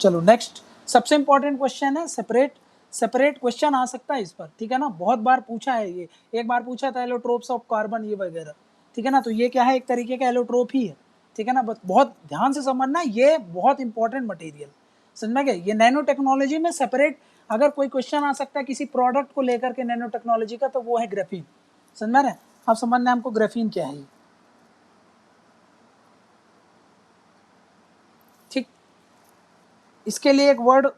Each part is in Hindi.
चलो नेक्स्ट, सबसे इंपॉर्टेंट क्वेश्चन है सेपरेट क्वेश्चन आ सकता है इस पर, ठीक है ना, बहुत बार पूछा है ये, एक बार पूछा था एलोट्रोप्स ऑफ कार्बन ये वगैरह, ठीक है ना, तो ये क्या है, एक तरीके का एलोट्रोप ही है, ठीक है ना, बस बहुत ध्यान से समझना, ये बहुत इंपॉर्टेंट मटेरियल, समझ में गया। ये नैनो टेक्नोलॉजी में सेपरेट अगर कोई क्वेश्चन आ सकता है किसी प्रोडक्ट को लेकर के नैनो टेक्नोलॉजी का, तो वो है ग्राफीन, समझ में रहे। अब समझना है हमको ग्राफीन क्या है, ठीक। इसके लिए एक वर्ड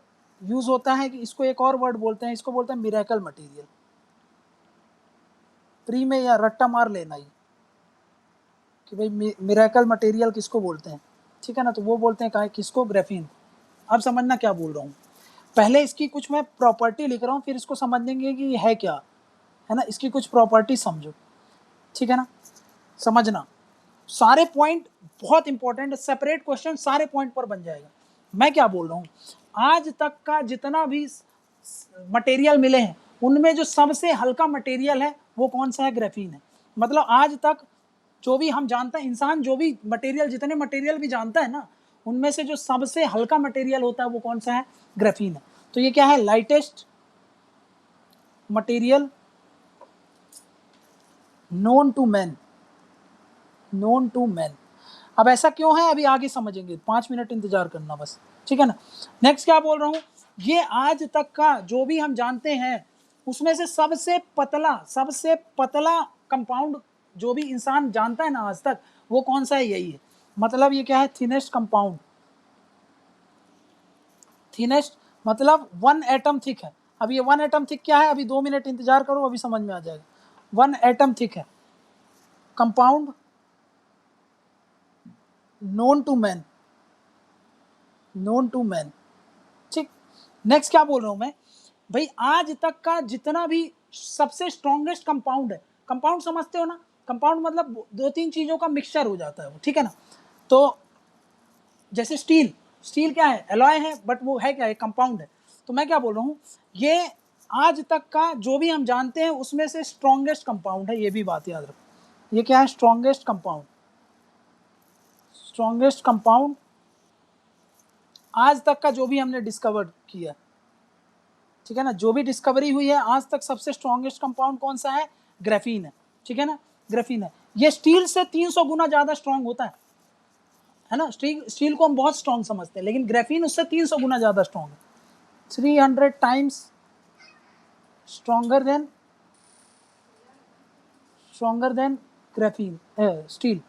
यूज होता है कि इसको एक और वर्ड बोलते हैं, इसको बोलते हैं मिरेकल मटेरियल। प्री में या रट्टा मार लेना ही कि भाई मिरेकल मटेरियल किसको बोलते हैं, ठीक है ना, तो वो बोलते हैं कहा किसको, ग्राफीन। अब समझना क्या बोल रहा हूँ, पहले इसकी कुछ मैं प्रॉपर्टी लिख रहा हूँ, फिर इसको समझेंगे कि है क्या, है ना, इसकी कुछ प्रॉपर्टी समझो, ठीक है ना, समझना सारे पॉइंट बहुत इंपॉर्टेंट है, सेपरेट क्वेश्चन सारे पॉइंट पर बन जाएगा। मैं क्या बोल रहा हूँ, आज तक का जितना भी मटेरियल मिले हैं उनमें जो सबसे हल्का मटेरियल है वो कौन सा है, ग्राफीन है। मतलब आज तक जो भी हम जानते हैं, इंसान जो भी मटेरियल, जितने मटेरियल भी जानता है ना, उनमें से जो सबसे हल्का मटेरियल होता है वो कौन सा है, ग्राफीन है। तो ये क्या है, lightest material known to man, known to man. अब ऐसा क्यों है, अभी आगे समझेंगे, 5 मिनट इंतजार करना बस, ठीक है ना। नेक्स्ट क्या बोल रहा हूँ, ये आज तक का जो भी हम जानते हैं उसमें से सबसे पतला कंपाउंड जो भी इंसान जानता है ना आज तक, वो कौन सा है, यही है। मतलब ये क्या है, थिनेस्ट कंपाउंड, थिनेस्ट मतलब 1 एटम थिक है। अब ये 1 एटम थिक क्या है, अभी 2 मिनट इंतजार करो, अभी समझ में आ जाएगा। 1 एटम थिक है compound known to man, known to man, ठीक। नेक्स्ट क्या बोल रहा हूं मैं, भाई आज तक का जितना भी सबसे स्ट्रॉन्गेस्ट कंपाउंड है, कंपाउंड समझते हो ना, कंपाउंड मतलब 2-3 चीजों का मिक्सचर हो जाता है वो, ठीक है ना। तो जैसे स्टील, स्टील क्या है, एलॉय है, बट वो है क्या, एक कंपाउंड है। तो मैं क्या बोल रहा हूँ, ये आज तक का जो भी हम जानते हैं उसमें से स्ट्रॉन्गेस्ट कंपाउंड है, ये भी बात याद रखो। ये क्या है, स्ट्रॉन्गेस्ट कंपाउंड, स्ट्रॉन्गेस्ट कंपाउंड आज तक का जो भी हमने डिस्कवर किया, ठीक है ना, जो भी डिस्कवरी हुई है आज तक सबसे स्ट्रॉन्गेस्ट कंपाउंड कौन सा है, ग्राफीन है, ठीक है ना, ग्राफीन है। ये स्टील से 300 गुना ज्यादा स्ट्रॉन्ग होता है ना, स्टील को हम बहुत स्ट्रॉन्ग समझते हैं, लेकिन ग्राफीन उससे 300 गुना ज्यादा स्ट्रॉन्ग है, 300 times stronger than graphene steel,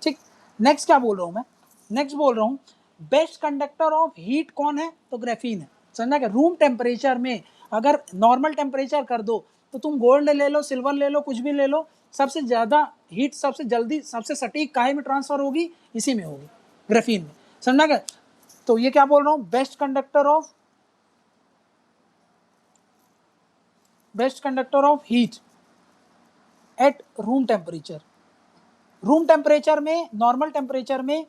ठीक। नेक्स्ट क्या बोल रहा हूं मैं, नेक्स्ट बोल रहा हूं बेस्ट कंडक्टर ऑफ हीट कौन है, तो ग्राफीन है। समझना क्या, रूम टेम्परेचर में अगर नॉर्मल टेम्परेचर कर दो तो तुम गोल्ड ले लो, सिल्वर ले लो, कुछ भी ले लो, सबसे ज्यादा हीट सबसे जल्दी सबसे सटीक काहे में ट्रांसफर होगी, इसी में होगी, ग्राफीन में। समझना क्या, तो ये क्या बोल रहा हूं, best conductor of heat at room temperature. Room temperature में, नॉर्मल टेम्परेचर में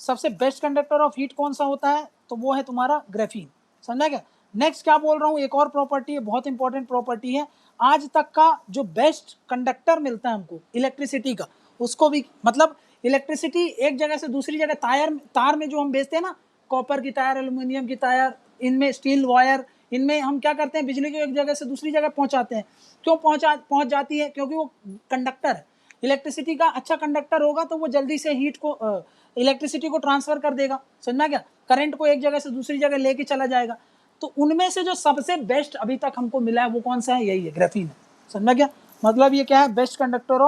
सबसे बेस्ट कंडक्टर ऑफ हीट कौन सा होता है, तो वो है तुम्हारा ग्राफीन। समझा क्या। नेक्स्ट क्या बोल रहा हूँ, एक और प्रॉपर्टी है, बहुत इंपॉर्टेंट प्रॉपर्टी है, आज तक का जो बेस्ट कंडक्टर मिलता है हमको इलेक्ट्रिसिटी का, उसको भी मतलब इलेक्ट्रिसिटी एक जगह से दूसरी जगह तार में जो हम बेचते हैं ना, कॉपर की तार, एल्यूमिनियम की तार, इनमें स्टील वायर, इनमें हम क्या करते हैं, बिजली को एक जगह से दूसरी जगह पहुंचाते हैं। क्यों पहुंच जाती है, क्योंकि वो कंडक्टर है। इलेक्ट्रिसिटी का अच्छा कंडक्टर होगा तो वो जल्दी से हीट को इलेक्ट्रिसिटी को ट्रांसफर कर देगा, समझना क्या, करंट को एक जगह से दूसरी जगह लेके चला जाएगा। तो उनमें से जो सबसे बेस्ट अभी तक हमको मिला है वो कौन सा है, यही है, ग्राफीन है। समझना क्या, मतलब ये क्या है, बेस्ट कंडक्टर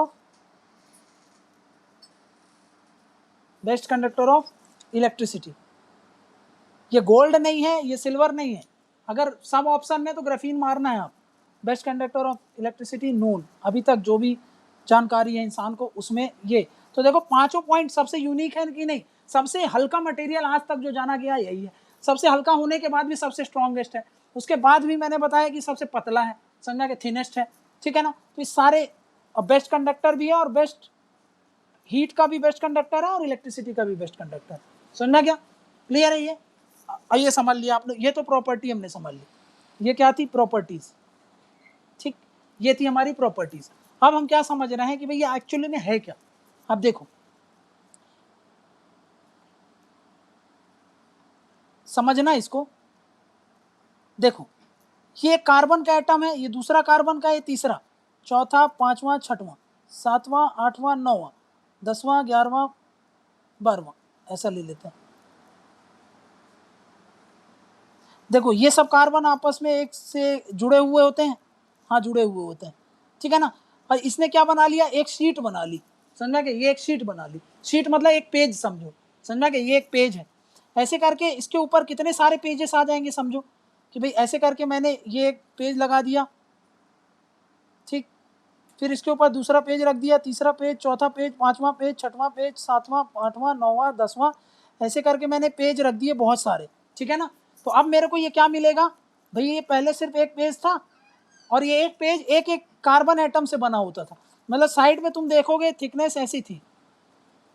ऑफ इलेक्ट्रिसिटी। ये गोल्ड नहीं है, ये सिल्वर नहीं है, अगर सब ऑप्शन में तो ग्राफीन मारना है आप। Best conductor of electricity known, अभी तक जो भी जानकारी है इंसान को उसमें ये। तो देखो पांचों पॉइंट सबसे यूनिक है कि नहीं, सबसे हल्का मटेरियल आज तक जो जाना गया यही है, सबसे हल्का होने के बाद भी सबसे स्ट्रॉन्गेस्ट है, उसके बाद भी मैंने बताया कि सबसे पतला है, समझा कि थिनेस्ट है, ठीक है ना। तो इस सारे बेस्ट कंडक्टर भी है, और बेस्ट हीट का भी बेस्ट कंडक्टर है, और इलेक्ट्रिसिटी का भी बेस्ट कंडक्टर है। समझना क्या, क्लियर है ये, ये समझ लिया आपने, ये तो प्रॉपर्टी हमने समझ ली, ये क्या थी, प्रॉपर्टीज, ठीक, ये थी हमारी प्रॉपर्टीज। अब हम क्या समझ रहे हैं कि भैया एक्चुअली में है क्या। अब देखो समझना इसको। देखो ये कार्बन का एटम है, ये दूसरा कार्बन का, ये तीसरा, चौथा, पांचवा, छठवां, सातवां, आठवां, नौवां, 10वां, 11वां, 12वां, ऐसा ले लेते हैं। देखो ये सब कार्बन आपस में एक से जुड़े हुए होते हैं, हाँ जुड़े हुए होते हैं, ठीक है ना। और इसने क्या बना लिया, एक शीट बना ली, समझा कि ये एक शीट बना ली, शीट मतलब एक पेज समझो, समझा कि ये एक पेज है। ऐसे करके इसके ऊपर कितने सारे पेजेस आ जाएंगे, समझो कि भाई ऐसे करके मैंने ये एक पेज लगा दिया, ठीक, फिर इसके ऊपर दूसरा पेज रख दिया, तीसरा पेज, चौथा पेज, पांचवा पेज, छठवां पेज, सातवां, आठवां, नौवां, 10वां, ऐसे करके मैंने पेज रख दिए बहुत सारे, ठीक है ना। तो अब मेरे को ये क्या मिलेगा भाई, ये पहले सिर्फ एक पेज था और ये एक पेज एक एक कार्बन एटम से बना होता था, मतलब साइड में तुम देखोगे थिकनेस ऐसी थी,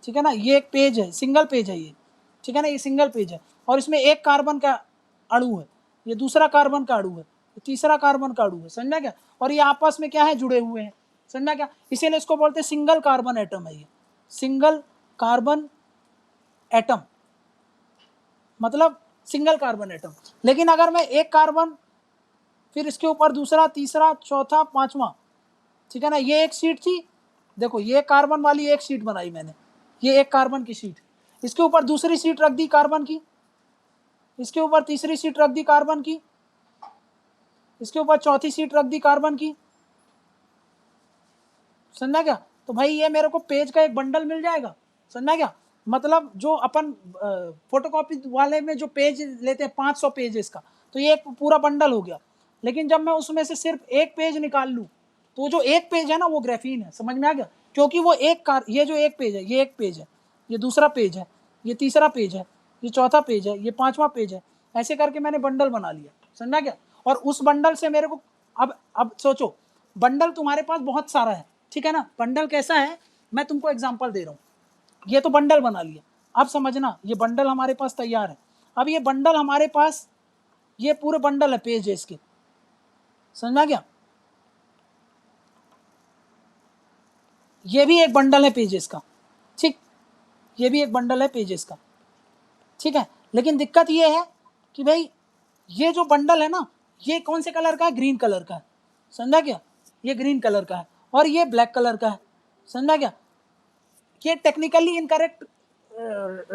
ठीक है ना। ये एक पेज है, सिंगल पेज है ये, ठीक है ना, ये सिंगल पेज है और इसमें एक कार्बन का अणु है, ये दूसरा कार्बन का अणु है, ये तीसरा कार्बन का अणु है, समझा क्या। और ये आपस में क्या है, जुड़े हुए हैं, समझा क्या। इसीलिए इसको बोलते हैं सिंगल कार्बन एटम है ये, सिंगल कार्बन एटम मतलब सिंगल कार्बन एटम। लेकिन अगर मैं एक कार्बन, फिर इसके ऊपर दूसरा, तीसरा, चौथा, पांचवा, ठीक है ना, ये एक शीट थी, देखो ये कार्बन वाली एक शीट बनाई मैंने, ये एक कार्बन की शीट, इसके ऊपर दूसरी शीट रख दी कार्बन की, इसके ऊपर तीसरी शीट रख दी कार्बन की, इसके ऊपर चौथी शीट रख दी कार्बन की, समझा क्या। तो भाई ये मेरे को पेज का एक बंडल मिल जाएगा, समझा क्या। मतलब जो अपन फोटोकॉपी वाले में जो पेज लेते हैं 500 पेजेस का, तो ये एक पूरा बंडल हो गया। लेकिन जब मैं उसमें से सिर्फ एक पेज निकाल लूँ, तो जो एक पेज है ना वो ग्राफीन है, समझ में आ गया। क्योंकि वो ये जो एक पेज है, ये एक पेज है, ये दूसरा पेज है, ये तीसरा पेज है, ये चौथा पेज है, ये पांचवा पेज है, ऐसे करके मैंने बंडल बना लिया, समझा क्या। और उस बंडल से मेरे को अब सोचो, बंडल तुम्हारे पास बहुत सारा है, ठीक है ना। बंडल कैसा है, मैं तुमको एग्जांपल दे रहा हूँ, ये तो बंडल बना लिया, अब समझना ये बंडल हमारे पास तैयार है। अब ये बंडल हमारे पास, ये पूरे बंडल है, पेज है इसके, समझा क्या। ये भी एक बंडल है पेजेस का, ठीक, ये भी एक बंडल है पेजेस का, ठीक है। लेकिन दिक्कत ये है कि भाई ये जो बंडल है ना, ये कौन से कलर का है, ग्रीन कलर का है, समझा क्या, ये ग्रीन कलर का है, और ये ब्लैक कलर का है, समझा क्या। ये टेक्निकली इनकरेक्ट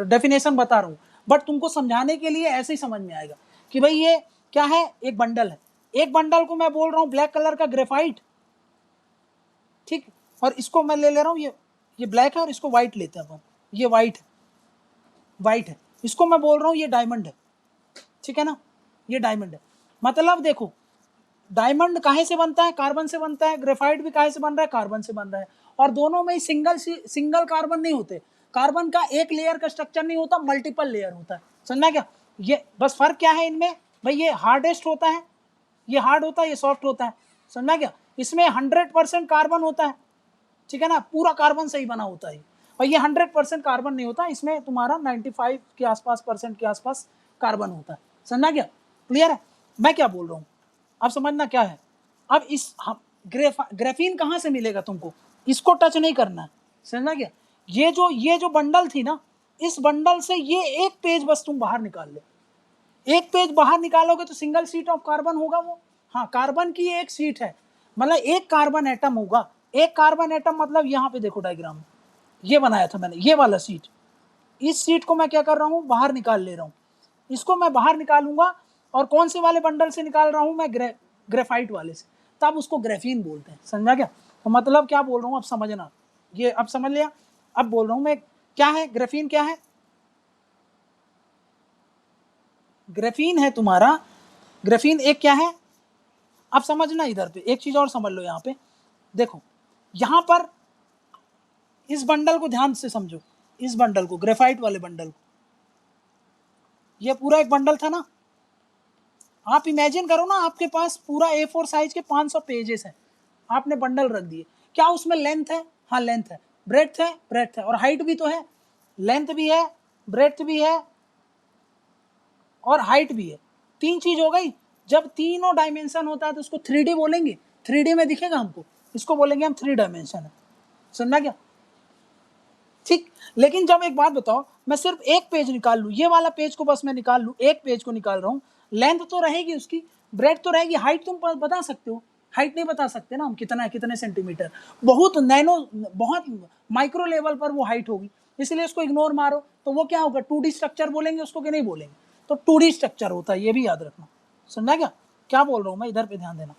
डेफिनेशन बता रहा हूँ, बट तुमको समझाने के लिए ऐसे ही समझ में आएगा कि भाई ये क्या है, एक बंडल है, एक बंडल को मैं बोल रहा हूँ ब्लैक कलर का ग्रेफाइट, ठीक, और इसको मैं ले रहा हूँ, ये ब्लैक है और इसको व्हाइट लेते हैं अपन, ये व्हाइट है, व्हाइट है, इसको मैं बोल रहा हूँ ये डायमंड है, ठीक है ना, ये डायमंड है। मतलब देखो डायमंड काहे से बनता है, कार्बन से बनता है, ग्रेफाइट भी काहे से बन रहा है, कार्बन से बन रहा है, और दोनों में ही सिंगल कार्बन नहीं होते, कार्बन का एक लेयर का स्ट्रक्चर नहीं होता, मल्टीपल लेयर होता है, समझना क्या। ये बस फर्क क्या है इनमें भाई, ये हार्डेस्ट होता है, ये हार्ड होता है, ये सॉफ्ट होता है, समझना क्या। इसमें 100% कार्बन होता है, ठीक है ना, पूरा कार्बन से ही बना होता है, और ये 100% कार्बन नहीं होता, इसमें तुम्हारा 95 के आसपास परसेंट के आसपास कार्बन होता है, समझना क्या, क्लियर है। मैं क्या बोल रहा हूँ, अब समझना क्या है। अब इस ग्रेफीन कहाँ से मिलेगा तुमको, इसको टच नहीं करना है, समझना क्या। ये जो बंडल थी ना, इस बंडल से ये एक पेज बस तुम बाहर निकाल लो, एक पेज बाहर निकालोगे तो सिंगल शीट ऑफ कार्बन होगा वो, हाँ कार्बन की एक शीट है, मतलब एक कार्बन एटम होगा, एक कार्बन एटम मतलब यहाँ पे देखो डायग्राम, ये बनाया था मैंने, ये वाला शीट, इस शीट को मैं क्या कर रहा हूँ, बाहर निकाल ले रहा हूँ, इसको मैं बाहर निकालूंगा, और कौन से वाले बंडल से निकाल रहा हूँ मैं, ग्रेफाइट वाले से, तब उसको ग्रेफीन बोलते हैं, समझा क्या। तो मतलब क्या बोल रहा हूँ अब समझना, ये अब समझ लिया। अब बोल रहा हूँ मैं क्या है, ग्रेफीन क्या है, ग्रेफीन है तुम्हारा, ग्रेफीन एक क्या है, अब समझना इधर पे एक चीज और समझ लो, यहाँ पे देखो, यहाँ पर इस बंडल को ध्यान से समझो, इस बंडल को, ग्रेफाइट वाले बंडल को, ये पूरा एक बंडल था ना, आप इमेजिन करो ना, आपके पास पूरा A4 साइज के 500 पेजेस हैं, आपने बंडल रख दिए, क्या उसमें लेंथ है, हाँ लेंथ है, ब्रेड्थ है, ब्रेड्थ है, और हाइट भी तो है, लेंथ भी है, ब्रेड्थ भी है, और हाइट भी है, तीन चीज हो गई। जब तीनों डायमेंशन होता है तो उसको 3D बोलेंगे, 3D में दिखेगा हमको, इसको बोलेंगे हम 3 डायमेंशन है, समझना क्या, ठीक। लेकिन जब एक बात बताओ, मैं सिर्फ एक पेज निकाल लूँ, ये वाला पेज को बस मैं निकाल लूँ, एक पेज को निकाल रहा हूँ, लेंथ तो रहेगी उसकी, ब्रेड तो रहेगी, हाइट तुम बता सकते हो, हाइट नहीं बता सकते ना हम, कितना है, कितने सेंटीमीटर, बहुत नैनो, बहुत माइक्रो लेवल पर वो हाइट होगी, इसलिए उसको इग्नोर मारो। तो वो क्या होगा, 2D स्ट्रक्चर बोलेंगे उसको कि नहीं बोलेंगे, तो 2D स्ट्रक्चर होता है, ये भी याद रखना। समझा क्या बोल रहा हूँ मैं, इधर पे ध्यान देना।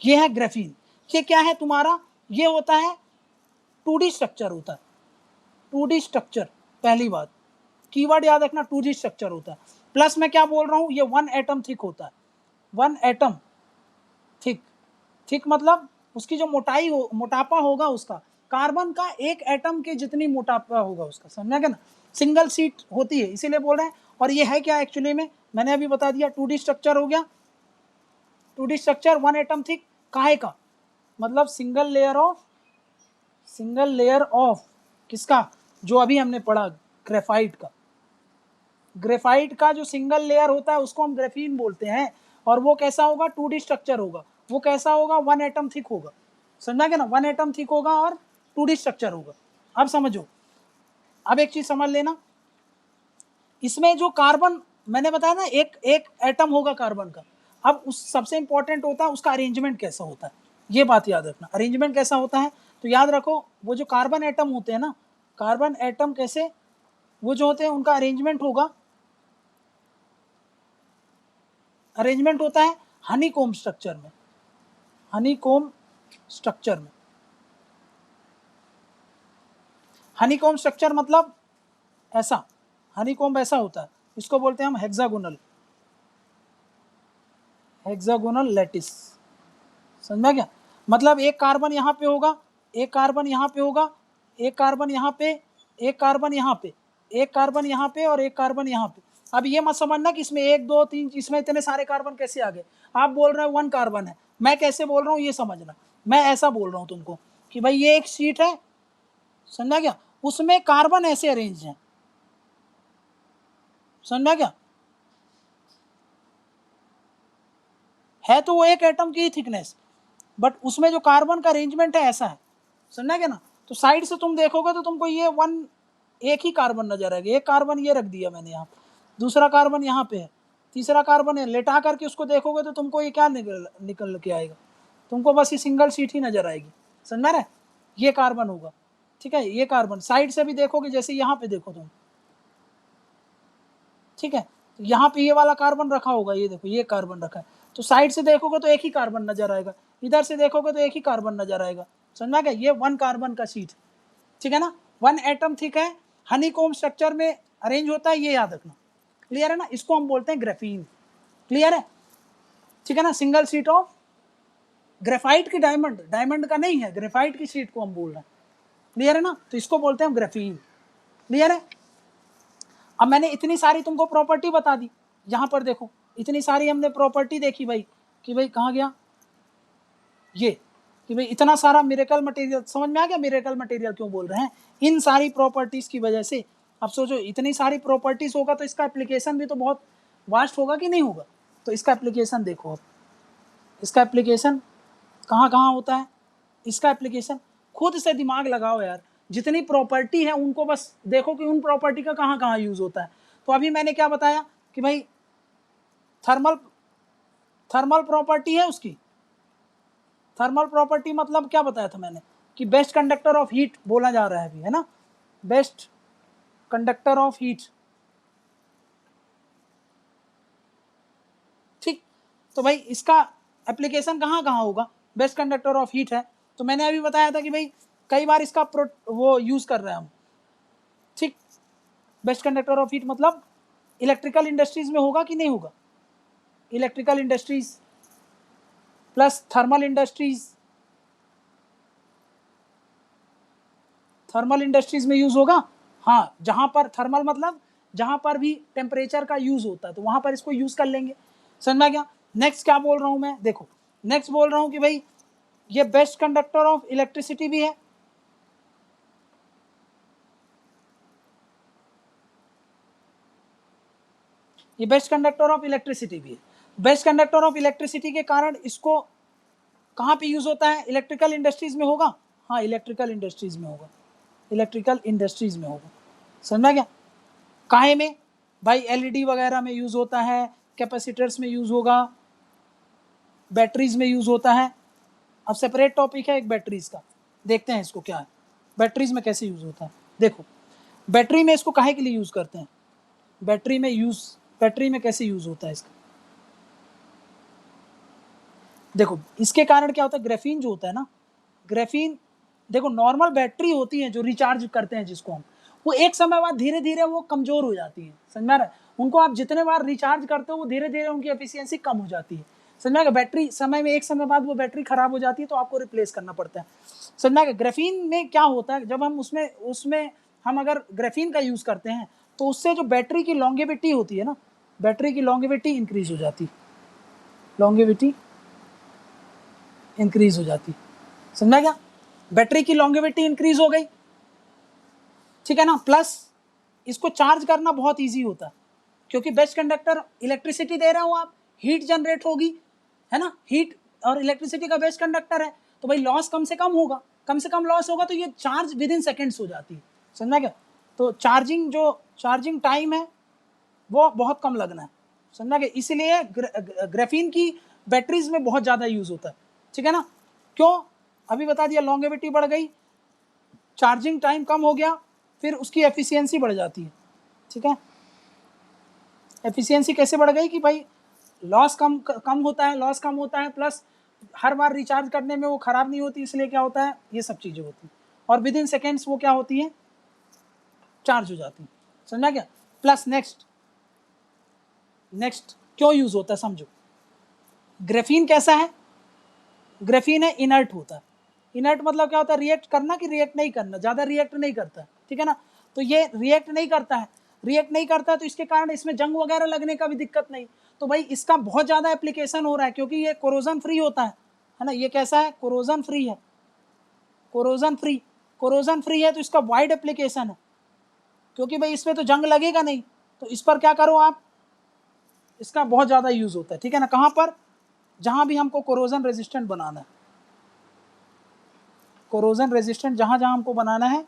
ये है ग्राफीन, ये क्या है तुम्हारा, ये होता है 2D स्ट्रक्चर होता है, 2D स्ट्रक्चर, पहली बात कीवर्ड याद रखना, 2D स्ट्रक्चर होता है। प्लस मैं क्या बोल रहा हूँ, ये 1 एटम थिक होता है, 1 एटम थिक, थिक मतलब उसकी जो मोटाई हो, मोटापा होगा उसका, कार्बन का एक एटम के जितनी मोटापा होगा उसका, समझा क्या ना, सिंगल सीट होती है इसीलिए बोल रहे हैं। और ये है क्या एक्चुअली में, मैंने अभी बता दिया, 2D स्ट्रक्चर हो गया, 2D स्ट्रक्चर 1 एटम थिक, काहे का मतलब सिंगल लेयर ऑफ किसका, जो अभी हमने पढ़ा ग्रेफाइट का, ग्रेफाइट का जो सिंगल लेयर होता है उसको हम ग्राफीन बोलते हैं, और वो कैसा होगा, 2D स्ट्रक्चर होगा, वो कैसा होगा, 1 एटम थिक होगा, समझा क्या ना, 1 एटम थिक होगा और 2D स्ट्रक्चर होगा। अब समझो, अब एक चीज समझ लेना, इसमें जो कार्बन मैंने बताया ना, एक एक एटम होगा कार्बन का, अब उस सबसे इंपॉर्टेंट होता है उसका अरेंजमेंट कैसा होता है, ये बात याद रखना, अरेंजमेंट कैसा होता है, तो याद रखो वो जो कार्बन एटम होते हैं ना, कार्बन एटम कैसे, वो जो होते हैं उनका अरेंजमेंट होगा, अरेंजमेंट होता है हनीकॉम्ब स्ट्रक्चर में, हनीकॉम्ब स्ट्रक्चर में, हनीकॉम्ब स्ट्रक्चर मतलब ऐसा, हनीकॉम्ब ऐसा होता है, इसको बोलते हैं हम हेक्सागोनल, हेक्सागोनल लैटिस, समझा क्या, मतलब एक कार्बन यहाँ पे होगा, एक कार्बन यहाँ पे होगा, एक कार्बन यहाँ पे, एक कार्बन यहाँ पे, एक कार्बन यहाँ पे और एक कार्बन यहाँ पे। अब ये मत समझना कि इसमें 1 2 3, इसमें इतने सारे कार्बन कैसे आ गए, आप बोल रहे हो 1 कार्बन है, मैं कैसे बोल रहा हूँ ये समझना, मैं ऐसा बोल रहा हूँ तुमको कि भाई ये एक शीट है, समझा क्या, उसमें कार्बन ऐसे अरेंज हैं, समझा क्या, है तो वो एक एटम की ही थिकनेस, बट उसमें जो कार्बन का अरेंजमेंट है ऐसा है, समझा क्या ना। तो साइड से तुम देखोगे तो तुमको ये 1 एक ही कार्बन नजर आएगा, एक कार्बन ये रख दिया मैंने यहाँ, दूसरा कार्बन यहाँ पे है, तीसरा कार्बन है, लेटा करके उसको देखोगे तो तुमको ये क्या निकल के आएगा, तुमको बस ये सिंगल शीट ही नजर आएगी, समझा रहे, ये कार्बन होगा, ठीक है, ये कार्बन साइड से भी देखोगे, जैसे यहाँ पे देखो तुम, ठीक है, तो यहाँ पे ये वाला कार्बन रखा होगा, ये देखो ये कार्बन रखा है, तो साइड से देखोगे तो एक ही कार्बन नजर आएगा, इधर से देखोगे तो एक ही कार्बन नजर आएगा, समझा क्या, ये 1 कार्बन का शीट, ठीक है ना, 1 एटम थिक है, हनीकॉम्ब स्ट्रक्चर में अरेंज होता है, ये याद रखना, क्लियर है ना, इसको हम बोलते हैं ग्राफीन, क्लियर है, ठीक है ना, सिंगल शीट ऑफ ग्रेफाइट की, डायमंड, डायमंड का नहीं है, ग्रेफाइट की शीट को हम बोल रहे हैं, क्लियर है ना, तो इसको बोलते हैं हम ग्राफीन, क्लियर है। अब मैंने इतनी सारी तुमको प्रॉपर्टी बता दी, यहां पर देखो इतनी सारी हमने प्रॉपर्टी देखी भाई, कि भाई कहाँ गया ये, कि भाई इतना सारा मिरेकल मटेरियल, समझ में आ गया मिरेकल मटेरियल क्यों बोल रहे हैं, इन सारी प्रॉपर्टीज की वजह से। अब सोचो इतनी सारी प्रॉपर्टीज होगा तो इसका एप्लीकेशन भी तो बहुत वास्ट होगा कि नहीं होगा, तो इसका एप्लीकेशन देखो, अब इसका एप्लीकेशन कहाँ कहाँ होता है, इसका एप्लीकेशन खुद से दिमाग लगाओ यार, जितनी प्रॉपर्टी है उनको बस देखो कि उन प्रॉपर्टी का कहाँ कहाँ यूज होता है। तो अभी मैंने क्या बताया कि भाई थर्मल, थर्मल प्रॉपर्टी है उसकी, थर्मल प्रॉपर्टी मतलब क्या बताया था मैंने कि बेस्ट कंडक्टर ऑफ हीट बोला जा रहा है अभी, है ना, बेस्ट कंडक्टर ऑफ हीट, ठीक, तो भाई इसका एप्लीकेशन कहाँ कहाँ होगा, बेस्ट कंडक्टर ऑफ हीट है, तो मैंने अभी बताया था कि भाई कई बार इसका वो यूज कर रहे हैं हम, ठीक, बेस्ट कंडक्टर ऑफ हीट मतलब इलेक्ट्रिकल इंडस्ट्रीज में होगा कि नहीं होगा, electrical industries plus thermal industries, thermal industries में यूज होगा, हाँ, जहां पर थर्मल मतलब जहां पर भी टेम्परेचर का यूज होता है तो वहां पर इसको यूज कर लेंगे, समझ में गया। नेक्स्ट क्या बोल रहा हूं मैं, देखो नेक्स्ट बोल रहा हूं कि भाई ये बेस्ट कंडक्टर ऑफ इलेक्ट्रिसिटी भी है, ये बेस्ट कंडक्टर ऑफ इलेक्ट्रिसिटी भी है, बेस्ट कंडक्टर ऑफ इलेक्ट्रिसिटी के कारण इसको कहाँ पे यूज होता है, इलेक्ट्रिकल इंडस्ट्रीज में होगा, हाँ इलेक्ट्रिकल इंडस्ट्रीज में होगा, इलेक्ट्रिकल इंडस्ट्रीज में होगा, समझा क्या। काहे में भाई? एलईडी वगैरह में यूज होता है, कैपेसिटर्स में यूज होगा, बैटरीज में यूज होता है। अब सेपरेट टॉपिक है एक बैटरीज का, देखते हैं इसको क्या है, बैटरीज में कैसे यूज होता है। देखो बैटरी में इसको काहे के लिए यूज करते हैं, बैटरी में कैसे यूज होता है इसका। देखो इसके कारण क्या होता है, ग्राफीन जो होता है ना, ग्राफीन देखो नॉर्मल बैटरी होती है जो रिचार्ज करते हैं जिसको हम, वो एक समय बाद धीरे धीरे वो कमजोर हो जाती है, समझ में आ रहा है? उनको आप जितने बार रिचार्ज करते हो वो धीरे धीरे उनकी एफिशिएंसी कम हो जाती है, समझ में आ गया? बैटरी समय में एक समय बाद वो बैटरी खराब हो जाती है तो आपको रिप्लेस करना पड़ता है, समझ में आ गया? ग्राफीन में क्या होता है, जब हम उसमें हम अगर ग्राफीन का यूज करते हैं तो उससे जो बैटरी की लॉन्गेविटी होती है ना, बैटरी की लॉन्गेविटी इंक्रीज हो जाती है, लॉन्गेविटी इंक्रीज हो जाती, समझा क्या? बैटरी की लॉन्गेविटी इंक्रीज हो गई, ठीक है ना? प्लस इसको चार्ज करना बहुत इजी होता है क्योंकि बेस्ट कंडक्टर इलेक्ट्रिसिटी दे रहे हो आप, हीट जनरेट होगी, है ना? हीट और इलेक्ट्रिसिटी का बेस्ट कंडक्टर है तो भाई लॉस कम से कम होगा, कम से कम लॉस होगा तो ये चार्ज विद इन सेकेंड्स हो जाती है, समझा क्या? तो चार्जिंग टाइम है वो बहुत कम लगना है, समझा क्या? इसलिए ग्राफीन की बैटरीज में बहुत ज़्यादा यूज होता है, ठीक है ना? क्यों? अभी बता दिया, लॉन्गेविटी बढ़ गई, चार्जिंग टाइम कम हो गया, फिर उसकी एफिशिएंसी बढ़ जाती है, ठीक है? एफिशिएंसी कैसे बढ़ गई कि भाई लॉस कम होता है, प्लस हर बार रिचार्ज करने में वो ख़राब नहीं होती, इसलिए क्या होता है, ये सब चीज़ें होती हैं और विद इन सेकेंड्स वो क्या होती है, चार्ज हो जाती है, समझा क्या? प्लस नेक्स्ट क्यों यूज़ होता है समझो। ग्राफीन कैसा है, ग्राफीन है इनर्ट होता है, इनर्ट मतलब क्या होता है, रिएक्ट करना कि रिएक्ट नहीं करना, ज़्यादा रिएक्ट नहीं करता है, ठीक है ना? तो ये रिएक्ट नहीं करता है तो इसके कारण इसमें जंग वगैरह लगने का भी दिक्कत नहीं, तो भाई इसका बहुत ज़्यादा एप्लीकेशन हो रहा है क्योंकि ये कोरोजन फ्री होता है ना? ये कैसा है, कोरोजन फ्री है, कोरोजन फ्री है तो इसका वाइड एप्लीकेशन है क्योंकि भाई इसमें तो जंग लगेगा नहीं, तो इस पर क्या करो आप, इसका बहुत ज़्यादा यूज़ होता है, ठीक है ना? कहाँ पर, जहाँ भी हमको कोरोजन रेजिस्टेंट बनाना है, कोरोजन रेजिस्टेंट जहाँ जहाँ हमको बनाना है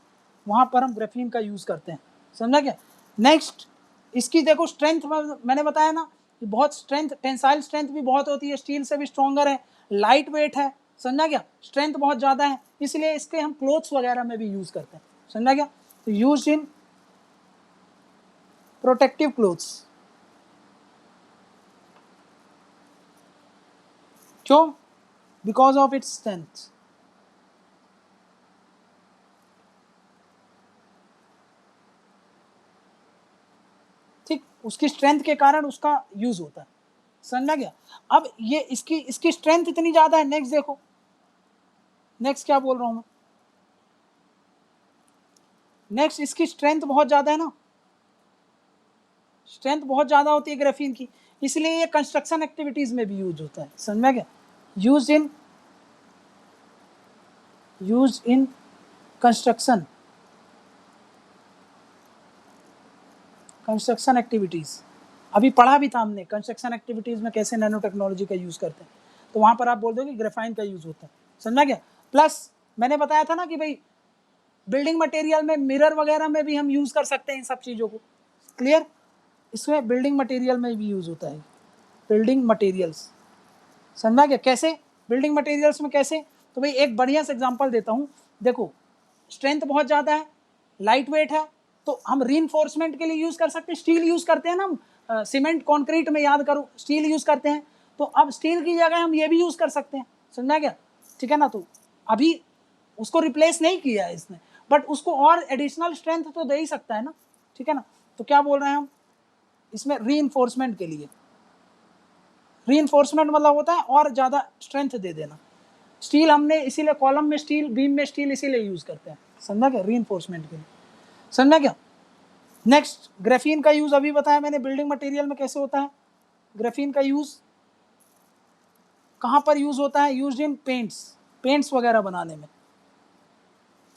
वहाँ पर हम ग्राफीन का यूज़ करते हैं, समझा क्या? नेक्स्ट इसकी देखो स्ट्रेंथ, मैंने बताया ना कि बहुत स्ट्रेंथ, टेंसाइल स्ट्रेंथ भी बहुत होती है, स्टील से भी स्ट्रॉन्गर है, लाइट वेट है, समझा क्या? स्ट्रेंथ बहुत ज़्यादा है, इसलिए इसके हम क्लोथ्स वगैरह में भी यूज़ करते हैं, समझा क्या? तो यूज इन प्रोटेक्टिव क्लोथ्स, क्यों? बिकॉज ऑफ इट्स स्ट्रेंथ, ठीक, उसकी स्ट्रेंथ के कारण उसका यूज होता है, समझा गया? अब ये इसकी स्ट्रेंथ इतनी ज्यादा है, नेक्स्ट देखो, नेक्स्ट क्या बोल रहा हूं मैं, नेक्स्ट इसकी स्ट्रेंथ बहुत ज्यादा है ना, स्ट्रेंथ बहुत ज्यादा होती है ग्राफीन की, इसलिए ये कंस्ट्रक्शन एक्टिविटीज में भी यूज होता है, समझ गया? यूज इन कंस्ट्रक्शन एक्टिविटीज, अभी पढ़ा भी था हमने कंस्ट्रक्शन एक्टिविटीज में कैसे नैनो टेक्नोलॉजी का यूज करते हैं, तो वहां पर आप बोल दो कि ग्राफाइन का यूज होता है, समझा गया? प्लस मैंने बताया था ना कि भाई बिल्डिंग मटेरियल में, मिरर वगैरह में भी हम यूज कर सकते हैं इन सब चीजों को, क्लियर? इसमें बिल्डिंग मटेरियल में भी यूज होता है, बिल्डिंग मटेरियल्स, समझा गया? कैसे बिल्डिंग मटेरियल्स में कैसे, तो भाई एक बढ़िया से एग्जांपल देता हूँ, देखो स्ट्रेंथ बहुत ज़्यादा है, लाइट वेट है, तो हम रीइंफोर्समेंट के लिए यूज़ कर सकते हैं, स्टील यूज़ करते हैं ना हम, सीमेंट कॉन्क्रीट में याद करो स्टील यूज़ करते हैं, तो अब स्टील की जगह हम ये भी यूज़ कर सकते हैं, समझा क्या? ठीक है ना? तो अभी उसको रिप्लेस नहीं किया है इसने, बट उसको और एडिशनल स्ट्रेंथ तो दे ही सकता है ना, ठीक है ना? तो क्या बोल रहे हैं हम इसमें, रीइंफोर्समेंट के लिए, रीइंफोर्समेंट मतलब होता है और ज़्यादा स्ट्रेंथ दे देना, स्टील हमने इसीलिए कॉलम में स्टील, बीम में स्टील इसीलिए यूज़ करते हैं, समझा क्या? रीइंफोर्समेंट के लिए, समझा क्या? नेक्स्ट ग्राफीन का यूज़ अभी बताया मैंने बिल्डिंग मटेरियल में कैसे होता है, ग्राफीन का यूज़ कहाँ पर यूज़ होता है, यूज इन पेंट्स वगैरह बनाने में,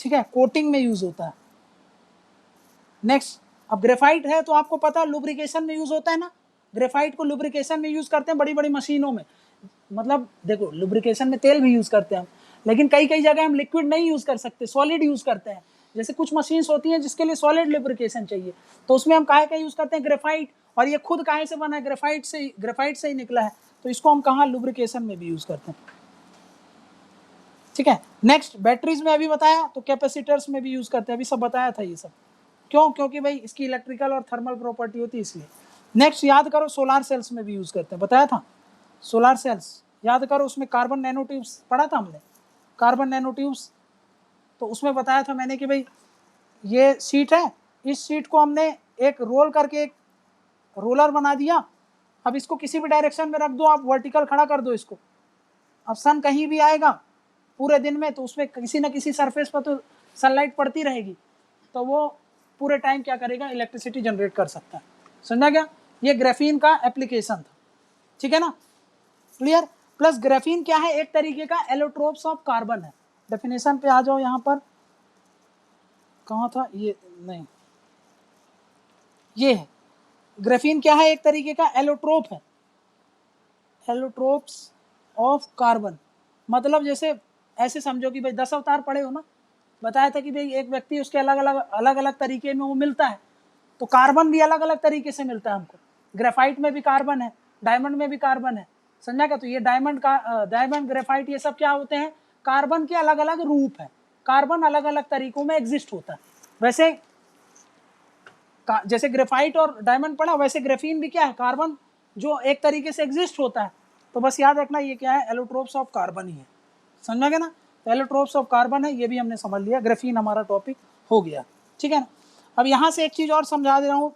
ठीक है, कोटिंग में यूज़ होता है। नेक्स्ट अब ग्रेफाइट है तो आपको पता है लुब्रिकेशन में यूज़ होता है ना, ग्रेफाइट को लुब्रिकेशन में यूज़ करते हैं बड़ी बड़ी मशीनों में, मतलब देखो लुब्रिकेशन में तेल भी यूज़ करते हैं हम, लेकिन कई कई जगह हम लिक्विड नहीं यूज़ कर सकते, सॉलिड यूज़ करते हैं, जैसे कुछ मशीन्स होती हैं जिसके लिए सॉलिड लुब्रिकेशन चाहिए, तो उसमें हम काहे का यूज करते हैं, ग्रेफाइट, और ये खुद काहे से बना है, ग्रेफाइट से ही निकला है, तो इसको हम कहाँ लुब्रिकेशन में भी यूज करते हैं। ठीक है, नेक्स्ट बैटरीज में अभी बताया, तो कैपेसिटर्स में भी यूज करते हैं, अभी सब बताया था ये सब। क्यों? क्योंकि भाई इसकी इलेक्ट्रिकल और थर्मल प्रॉपर्टी होती है इसलिए। नेक्स्ट याद करो, सोलार सेल्स में भी यूज करते हैं, बताया था। सोलार सेल्स याद करो, उसमें कार्बन नैनो ट्यूब्स पढ़ा था हमने, कार्बन नैनो ट्यूब्स, तो उसमें बताया था मैंने कि भाई ये शीट है, इस शीट को हमने एक रोल करके एक रोलर बना दिया, अब इसको किसी भी डायरेक्शन में रख दो, आप वर्टिकल खड़ा कर दो इसको, अब सन कहीं भी आएगा पूरे दिन में तो उसमें किसी न किसी सरफेस पर तो सनलाइट पड़ती रहेगी, तो वो पूरे टाइम क्या करेगा, इलेक्ट्रिसिटी जनरेट कर सकता है। समझा गया? ये ग्राफीन का एप्लीकेशन था। ठीक है ना, क्लियर? प्लस ग्राफीन क्या है, एक तरीके का एलोट्रोप्स ऑफ कार्बन है। डेफिनेशन पे आ जाओ, यहाँ पर कहाँ था ये, नहीं ये है, ग्राफीन क्या है, एक तरीके का एलोट्रोप है, एलोट्रोप्स ऑफ कार्बन। मतलब जैसे ऐसे समझो कि भाई 10 अवतार पढ़े हो ना, बताया था कि भाई एक व्यक्ति उसके अलग अलग तरीके में वो मिलता है, तो कार्बन भी अलग अलग तरीके से मिलता है हमको। ग्रेफाइट में भी कार्बन है, डायमंड में भी कार्बन है, समझा क्या? तो ये डायमंड ग्रेफाइट ये सब क्या होते हैं, कार्बन के अलग अलग रूप है, कार्बन अलग अलग तरीकों में एग्जिस्ट होता है। वैसे जैसे ग्रेफाइट और डायमंड पढ़ा, वैसे ग्राफीन भी क्या है, कार्बन जो एक तरीके से एग्जिस्ट होता है। तो बस याद रखना ये क्या है, एलोट्रोप्स ऑफ कार्बन ही है। समझा गया ना? तो एलोट्रोप्स ऑफ कार्बन है, ये भी हमने समझ लिया, ग्राफीन हमारा टॉपिक हो गया। ठीक है ना? अब यहाँ से एक चीज और समझा दे रहा हूँ,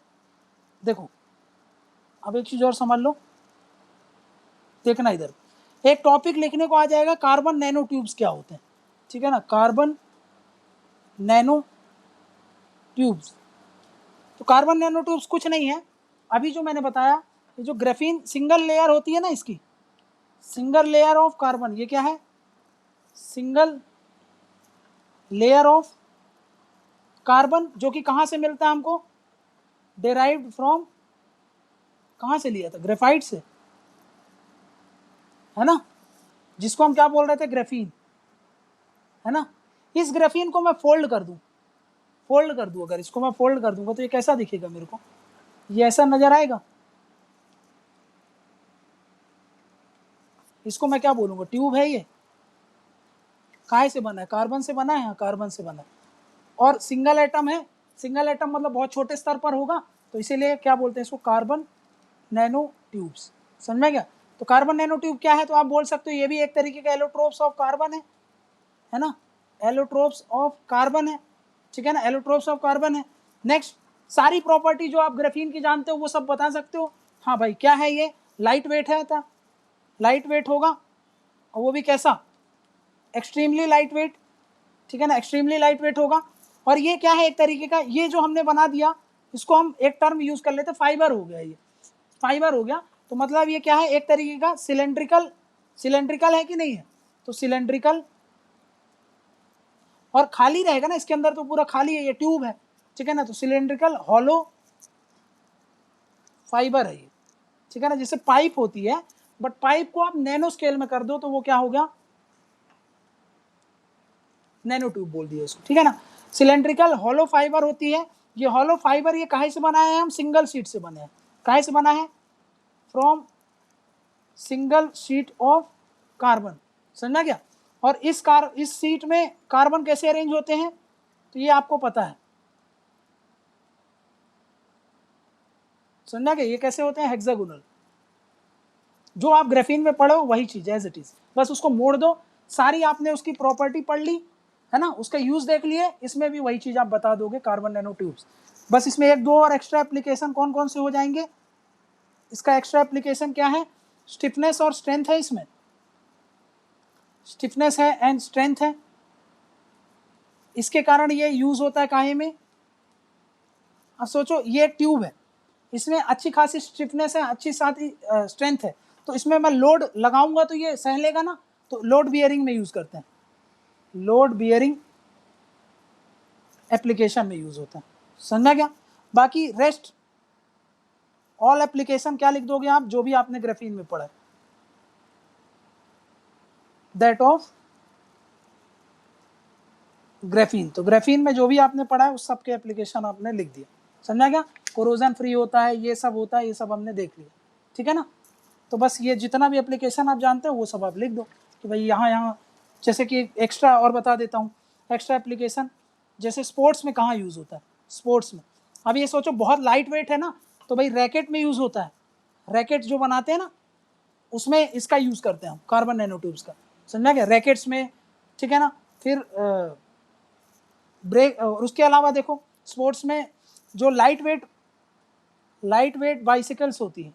देखो अब एक चीज और समझ लो, देखना इधर, एक टॉपिक लिखने को आ जाएगा, कार्बन नैनो ट्यूब्स क्या होते हैं। ठीक है ना, कार्बन नैनो ट्यूब्स। तो कार्बन नैनो ट्यूब्स कुछ नहीं है, अभी जो मैंने बताया, ये जो ग्राफीन सिंगल लेयर होती है ना, इसकी सिंगल लेयर ऑफ कार्बन, ये क्या है, सिंगल लेयर ऑफ कार्बन, जो कि कहां से मिलता है हमको, डेराइव्ड फ्रॉम, कहां से लिया था, ग्रेफाइट से, है ना, जिसको हम क्या बोल रहे थे, ग्राफीन, है ना। इस ग्राफीन को मैं फोल्ड कर दूं, अगर इसको मैं फोल्ड कर दूंगा तो ये कैसा दिखेगा मेरे को, ये ऐसा नजर आएगा, इसको मैं क्या बोलूंगा, ट्यूब है ये, काहे से बना है, कार्बन से बना है, हाँ कार्बन से बना है, और सिंगल एटम है, सिंगल एटम मतलब बहुत छोटे स्तर पर होगा, तो इसीलिए क्या बोलते हैं इसको, कार्बन नैनो ट्यूब्स। समझ में गया? तो कार्बन नैनो ट्यूब क्या है, तो आप बोल सकते हो ये भी एक तरीके का एलोट्रोप्स ऑफ कार्बन है ना, एलोट्रोप्स ऑफ कार्बन है। ठीक है ना, एलोट्रोप्स ऑफ कार्बन है। नेक्स्ट, सारी प्रॉपर्टी जो आप ग्राफीन की जानते हो वो सब बता सकते हो। हाँ भाई क्या है ये, लाइट वेट है, था लाइट वेट होगा, और वो भी कैसा, एक्सट्रीमली लाइट वेट। ठीक है ना, एक्सट्रीमली लाइट वेट होगा। और ये क्या है, एक तरीके का, ये जो हमने बना दिया, इसको हम एक टर्म यूज कर लेते, फाइबर हो गया, ये फाइबर हो गया। तो मतलब ये क्या है, एक तरीके का सिलेंड्रिकल, सिलेंड्रिकल है कि नहीं है, तो सिलेंड्रिकल, और खाली रहेगा ना इसके अंदर, तो पूरा खाली है, ये ट्यूब है। ठीक है ना, तो सिलेंड्रिकल हॉलो फाइबर है ये। ठीक है ना, जैसे पाइप होती है, बट पाइप को आप नैनो स्केल में कर दो तो वो क्या हो गया, नैनो ट्यूब बोल दिया इसको। ठीक है ना, सिलेंड्रिकल हॉलो फाइबर होती है। ये हॉलो फाइबर ये काहे से बना है, हम सिंगल शीट से बने हैं। काहे से बना है, from single sheet of carbon. समझा क्या? और इस शीट में कार्बन कैसे अरेंज होते हैं, तो ये आपको पता है। समझा क्या, ये कैसे होते हैं, हेक्सागोनल। जो आप ग्राफीन में पढ़ो वही चीज एज इट इज, बस उसको मोड़ दो, सारी आपने उसकी प्रॉपर्टी पढ़ ली है ना, उसका यूज देख लिए, इसमें भी वही चीज आप बता दोगे, कार्बन नैनो ट्यूब्स। बस इसमें एक दो और एक्स्ट्रा एप्लीकेशन कौन कौन से हो जाएंगे, इसका एक्स्ट्रा एप्लीकेशन क्या है, स्टिफनेस और स्ट्रेंथ है, इसमें स्टिफनेस है एंड स्ट्रेंथ है, इसके कारण ये यूज होता है काहे में। अब सोचो ये एक ट्यूब है, इसमें अच्छी खासी स्टिफनेस है, अच्छी साथ ही स्ट्रेंथ है, तो इसमें मैं लोड लगाऊंगा तो ये सह लेगा ना, तो लोड बियरिंग में यूज करते हैं, लोड बियरिंग एप्लीकेशन में यूज होता है। समझा क्या? बाकी रेस्ट ऑल एप्लीकेशन क्या लिख दोगे आप, जो भी आपने ग्राफीन में पढ़ा है, दैट ऑफ ग्राफीन, तो ग्राफीन में जो भी आपने पढ़ा है उस सब के एप्लीकेशन आपने लिख दिया, समझा क्या? कोरोजन फ्री होता है, ये सब होता है, ये सब हमने देख लिया, ठीक है ना? तो बस ये जितना भी एप्लीकेशन आप जानते हो वो सब आप लिख दो कि भाई यहाँ जैसे कि एक्स्ट्रा और बता देता हूँ, एक्स्ट्रा एप्लीकेशन जैसे स्पोर्ट्स में कहाँ यूज़ होता है, स्पोर्ट्स में अब ये सोचो बहुत लाइट वेट है ना, तो भाई रैकेट में यूज़ होता है, रैकेट जो बनाते हैं ना उसमें इसका यूज़ करते हैं हम, कार्बन नैनो ट्यूब्स का, समझा क्या? रैकेट्स में, ठीक है ना? फिर ब्रेक, और उसके अलावा देखो स्पोर्ट्स में जो लाइट वेट बाइसिकल्स होती हैं,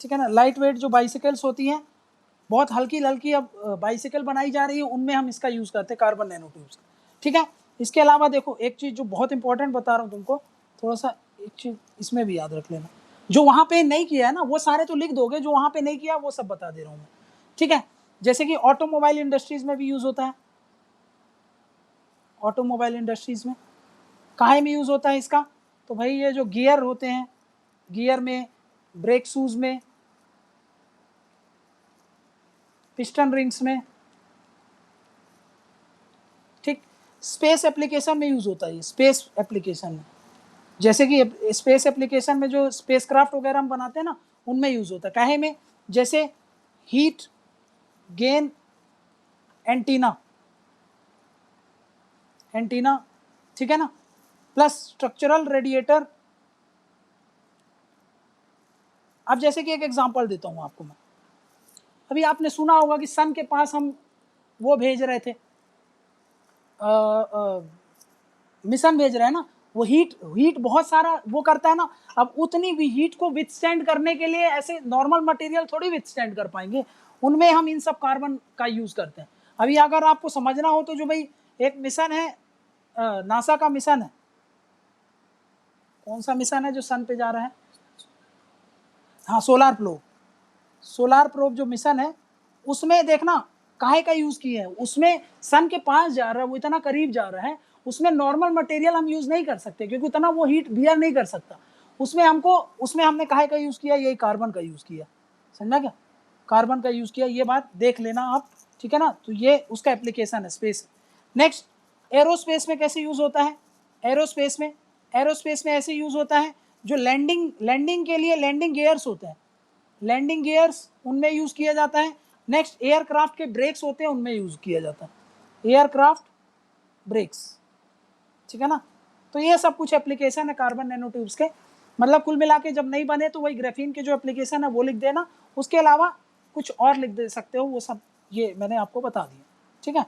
ठीक है ना? लाइट वेट जो बाइसिकल्स होती हैं, बहुत हल्की हल्की अब बाइसिकल बनाई जा रही है, उनमें हम इसका यूज़ करते हैं, कार्बन नैनो ट्यूब्स का, ठीक है? इसके अलावा देखो एक चीज़ जो बहुत इंपॉर्टेंट बता रहा हूँ तुमको, थोड़ा सा एक चीज़ इसमें भी याद रख लेना, जो वहाँ पे नहीं किया है ना वो सारे तो लिख दोगे, जो वहाँ पे नहीं किया वो सब बता दे रहा हूँ मैं, ठीक है? जैसे कि ऑटोमोबाइल इंडस्ट्रीज में भी यूज़ होता है, ऑटोमोबाइल इंडस्ट्रीज में काहे में यूज़ होता है इसका? तो भाई ये जो गियर होते हैं, गियर में, ब्रेक शूज़ में, पिस्टन रिंग्स में, ठीक? स्पेस एप्लीकेशन में यूज़ होता है, स्पेस एप्लीकेशन में, जैसे कि स्पेस एप्लीकेशन में जो स्पेस क्राफ्ट वगैरह हम बनाते हैं ना उनमें यूज़ होता है, काहे में? जैसे हीट गेन एंटीना, ठीक है ना? Plus structural radiator. अब जैसे कि एक एग्जांपल देता हूँ आपको मैं, अभी आपने सुना होगा कि सन के पास हम वो भेज रहे थे, मिशन भेज रहे हैं ना, वो हीट बहुत सारा वो करता है ना, अब उतनी भी हीट को विथस्टैंड करने के लिए ऐसे नॉर्मल मटेरियल थोड़ी विथस्टैंड कर पाएंगे, उनमें हम इन सब कार्बन का यूज़ करते हैं। अभी अगर आपको समझना हो तो जो भाई एक मिशन है, नासा का मिशन है, कौन सा मिशन है जो सन पे जा रहा है? हाँ, सोलार प्रोब जो मिशन है उसमें देखना काहे का यूज़ किया है, उसमें सन के पास जा रहा है, वो इतना करीब जा रहा है, उसमें नॉर्मल मटेरियल हम यूज़ नहीं कर सकते क्योंकि उतना वो हीट बियर नहीं कर सकता, उसमें हमने काहे का यूज़ किया? यही कार्बन का यूज़ किया, समझा क्या? कार्बन का यूज़ किया, ये बात देख लेना आप, ठीक है ना? तो ये उसका एप्लीकेशन है स्पेस। नेक्स्ट, एरोस्पेस में कैसे यूज़ होता है? एरोस्पेस में ऐसे यूज़ होता है जो लैंडिंग के लिए लैंडिंग गियर्स होते हैं, लैंडिंग गियर्स उनमें यूज़ किया जाता है। नेक्स्ट, एयरक्राफ्ट के ब्रेक्स होते हैं उनमें यूज़ किया जाता है, एयरक्राफ्ट ब्रेक्स, ठीक है ना? तो ये सब कुछ एप्लीकेशन है कार्बन नैनो ट्यूब्स के, मतलब कुल मिला के जब नहीं बने तो वही ग्राफीन के जो एप्लीकेशन है वो लिख देना, उसके अलावा कुछ और लिख दे सकते हो, वो सब ये मैंने आपको बता दिया, ठीक है?